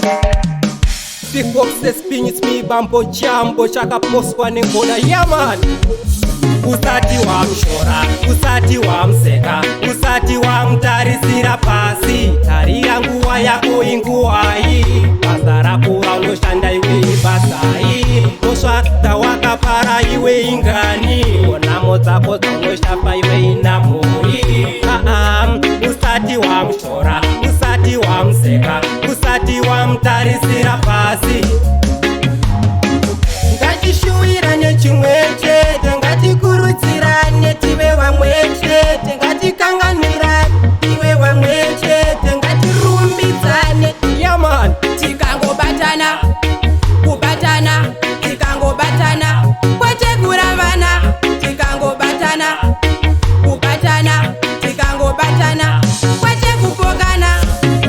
The folks they spin it's me bambo jambo chaka poswa nengona yaman. Usati wa mshora, usati wa mseka, usati wa mtarisira pasi. Taria nguwa yako inguwai, pasara kura unoshanda iwe ibasai. Oswa tawaka para iwe ingani, onamo zako zonoshapa iwe inamoi. Usati wa mshora, usati wa mseka, usati wa mtarisira pasi. Ngatishuirane chimwechete, ngatikurudzirane tive vamwechete, ngatikanganirane tive vamwechete, ngatirumbidzane yaman. Tikangobatana, kubatana, tikangobatana, kwete kuravana. Tikangobatana, kubatana, tikangobatana, kwete kupokana.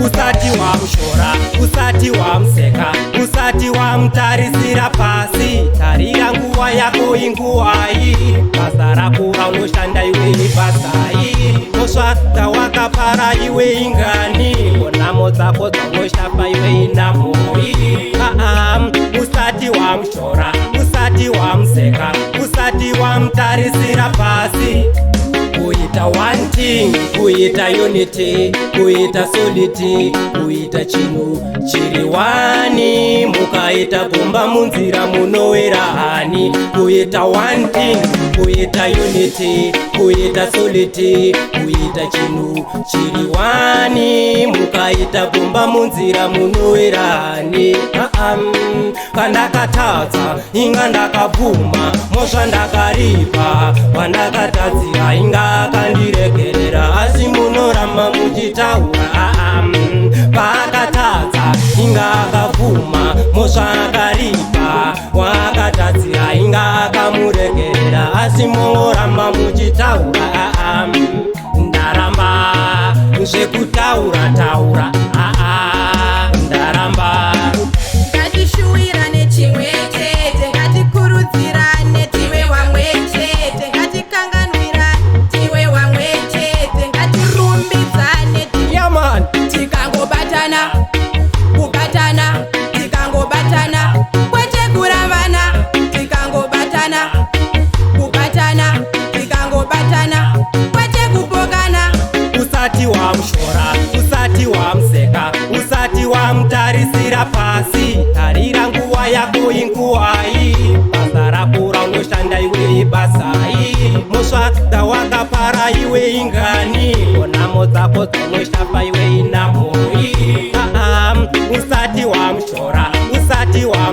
Usati wa mshora, usati wa mseka, usati wa mtarisira pasi. Taria nguwa yako inguwai, pasara kura unoshanda iwe ibasai. Oswa tawaka para iwe ingani, onamo zako zonoshapa iwe inamoi. Usati wa mshora, usati wa mseka, usati wa mtarisira pasi. Kuita one thing, kuita unity, kuita solidity, kuita chinu chiri wani. Mukaita bomba munzira munowera hani. Kuita one thing, kuita unity, kuita solidity, kuita chinu chiri wani. Mukaita bomba munzira munowera hani. Kandakatadza inga ndakabvuma, mosva ndakaripa. Pandakatadzira inga akandiregerera, asi munoramba muchitaura. Paakatadza inga akabvuma, mosva akaripa. Waakatadzira inga akamuregerera, asi munoramba muchitaura. Ndaramba zvekutaura taura, ndaramba. Ngatishuirane chimwechete, ngatikurudzirane tive vamwechete, ngatikanganirane tive vamwechete, ngatirumbidzane yaman. tikangobatana, kubatana, tikangobatana, kwete kuravana. Tikangobatana, kubatana, tikangobatana, kwete kupokana. Usati wa mshora, usati wa mseka, usati wa mtarisira pasi. Tarira nguwa yako inguwai, pasara kura unoshanda iwe ibasai. Moswa tawaka para iwe ingani, onamo zako zonoshapa iwe inamoi. Usati wa mshora, usati wa